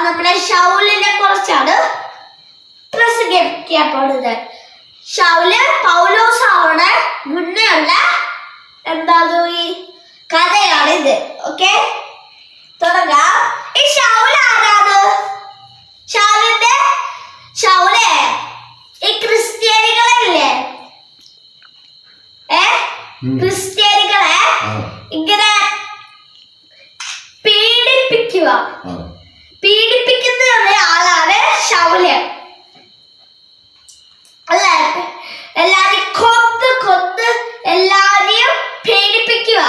നമ്മുടെ ശൗലിനെ കുറിച്ചാണ് പ്രസംഗിക്കാൻ പോകുന്നത്. ശൗല് പൗലോസ് ആവണ മുന്നേ ഉള്ള ഈ കഥയാണ് ഇത്. ഓക്കെ, തുടങ്ങാം. ഈ ശൗല് ആരാണ്? ശൗല് ഈ ക്രിസ്ത്യാനികളല്ലേ, ക്രിസ്ത്യാനികളെ ഇങ്ങനെ പീഡിപ്പിക്കുന്ന ആളാണ് ശൗല്. അല്ലെ, എല്ലാരെയും കൊന്ന് എല്ലാരെയും പീഡിപ്പിക്കുക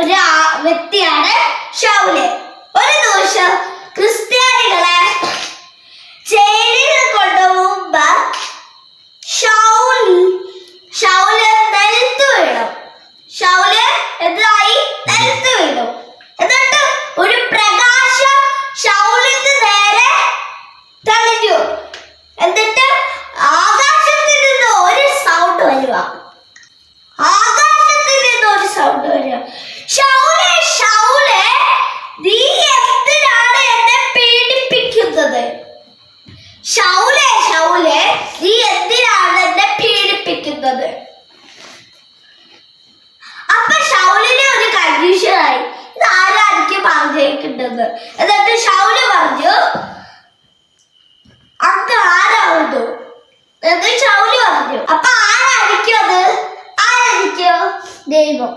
ഒരു വ്യക്തിയാണ് ശൗല്. ഒരു ദിവസം ക്രിസ്ത്യാനികളെ ജയിലിൽ കൊണ്ടുപോകുമ്പോ ശൗല് നിലത്ത് വീണു. ശൗല് എന്തായി? നിലത്ത് വീണു. എന്നിട്ട് ഒരു പ്രകാശം ശൗലിന്റെ നേരെ തെളിഞ്ഞു. എന്നിട്ട് ആകാശത്തിൽ നിന്ന് ഒരു സൗണ്ട് വരിക. ശൗലേ, നീ എന്തിനാണ് എന്നെ പീഡിപ്പിക്കുന്നത്? ശൗലേ, നീ എന്തിനാണ് എന്നെ പീഡിപ്പിക്കുന്നത്? അപ്പൊ ശൗലിന് ഒരു കൺഫ്യൂഷനായി, ഇത് ആരായിരിക്കും പറഞ്ഞേക്കുന്നത്. എന്നിട്ട് ശൗല് പറഞ്ഞു, അങ്ങ് ആരാവുന്നു എന്ന് ശൗല് പറഞ്ഞു. അപ്പൊ ആരായിരിക്കും അത്? ദൈവം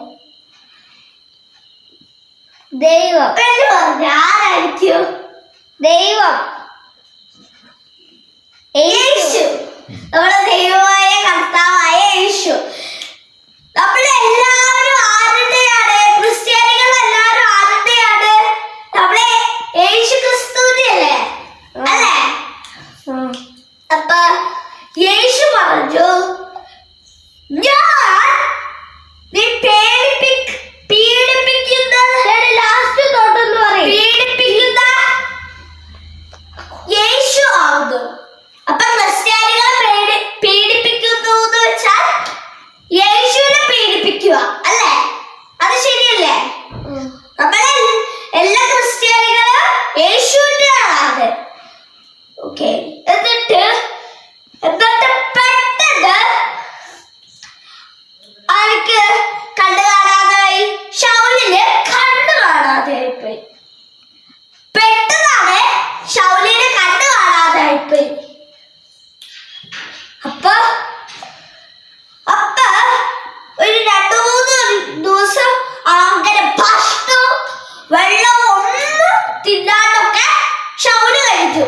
എന്ന് പറഞ്ഞു. ആരായിരിക്കും? ദൈവം, യേശു, നമ്മുടെ ദൈവമായ കർത്താവായ യേശു. നമ്മളെല്ലാവരും ആരുടെയാണ്? ക്രിസ്ത്യാനികൾ എല്ലാവരും ആരുടെയാണ്? നമ്മളെ യേശു ക്രിസ്തുവിന്റെ അല്ലേ? അല്ലേ? അപ്പൊ യേശു പറഞ്ഞു, യേശു ആവുന്നു. അപ്പൊ ക്രിസ്ത്യാനികളെ പീഡിപ്പിക്കുന്നു എന്ന് വെച്ചാൽ യേശുവിനെ പീഡിപ്പിക്കുക അല്ലേ? അത് ശരിയല്ലേ? നമ്മളെ എല്ലാ ക്രിസ്ത്യാനികളും യേശുവിന്റെ ആളാണ്. ഓക്കെ, എന്നിട്ട് പെട്ടെന്ന് ആർക്ക് കണ്ണു കാണാതായി? ശൗലിന് കണ്ണു കാണാതായിപ്പോയി. പെട്ടെന്നാണ് ശൗലിന് കണ്ണു കാണാതായിപ്പോയി. അപ്പൊ ഒരു 2-3 ദിവസം അങ്ങനെ ഭക്ഷണവും വെള്ളവും ഒന്നും തിന്നാണ്ടൊക്കെ ശൗല് കഴിച്ചു.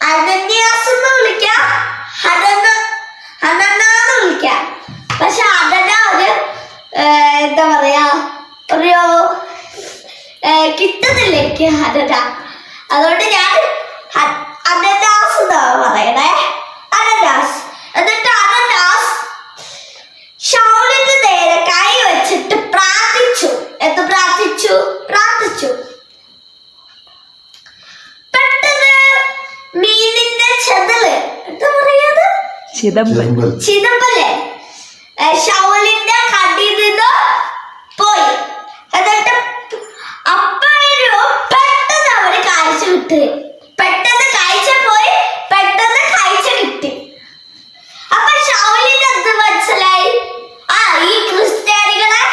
അനന്യാസ് എന്ന് വിളിക്കാം, ഹനനാന്ന് വിളിക്കാം. പക്ഷെ ഹനന ഒരു എന്താ പറയാ, ഒരു കിട്ടുന്നില്ല എനിക്ക് ഹനന. അതുകൊണ്ട് ഞാൻ അനനാസ് എന്നാണ് പറയണേ, അനനാസ്. എന്നിട്ട് അനനാസ് ശൗലിന്റെ നേരെ കൈ വെച്ചിട്ട് പ്രാർത്ഥിച്ചു. പെട്ടെന്ന് മീനിന്റെ ചെതല്, എന്താ പറയാ, ചിതമ്പല് ശൗലിന്റെ കണ്ണിൽ നിന്ന് പോയി. എന്നിട്ട് അപ്പോഴും പെട്ടെന്ന് അവര് കാഴ്ച കിട്ടി. പെട്ടെന്ന് കാഴ്ച പോയി, പെട്ടെന്ന് കാഴ്ച കിട്ടി. അപ്പൊ ശൗലിന് എന്ത് മനസ്സിലായി? ഈ ക്രിസ്ത്യാനികളെ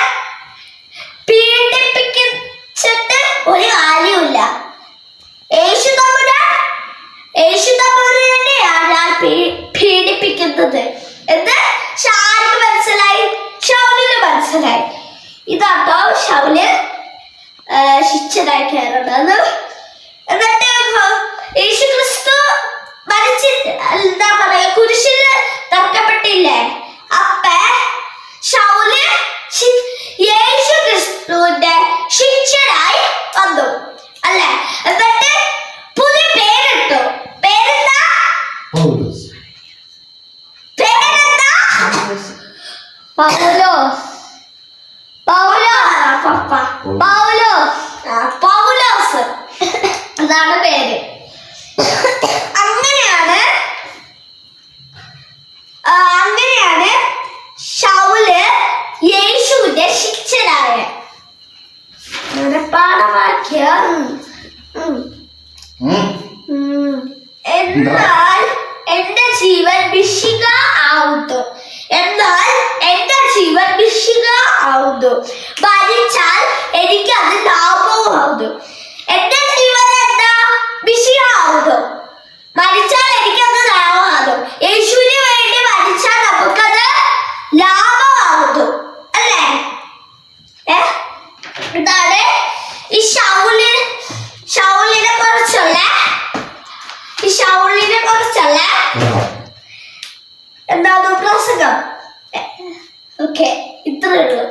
പീഡിപ്പിച്ചിട്ട് ഒരു കാര്യമില്ല. യേശു തമ്പുരാൻ തന്നെയാണ് പീഡിപ്പിക്കുന്നത് എന്ന് ആർക്ക് മനസ്സിലായി? ശൗലിന് മനസ്സിലായി. ഇതാട്ടോ ശൗല് ശിക്ഷനായി കയറുന്നത്. എന്നിട്ട് യേശു ക്രിസ്തു മരിച്ചിട്ട് എന്താ പറയാ, കുരിശിൽ തറക്കപ്പെട്ടില്ലേ? അപ്പൊ ശൗല് യേശു ക്രിസ്തുവിന്റെ ശിക്ഷനായി വന്നു അല്ലെ? എന്നിട്ട് പുതിയ പേരിട്ടു. പേരെന്താ? പൗലോസ് അതാണ് പേര്. അങ്ങനെയാണ് ശൗല് യേശുവിന്റെ ശിഷ്യനായ. എന്നാൽ എന്റെ ജീവൻ ഭിഷിക ആവുന്നു. എന്നാൽ എന്റെ ജീവൻ ഭിഷിക ആവുന്നു. മരിച്ചാൽ എനിക്ക് അത് ലാഭമാവുന്നു. എന്റെ ജീവൻ എന്താ ഭിഷിക ആവുന്നു. മരിച്ചാൽ എനിക്കത് ലാഭമാകും. യേശുവിന് വേണ്ടി മരിച്ചാൽ നമുക്കത് ലാഭമാകുന്നു അല്ലേ? എന്താണ് ഈ ശൗലിനെ കുറിച്ചുള്ള എന്താണ് പ്രസംഗം? ഓക്കെ, ഇത്രയേ ഉള്ളൂ.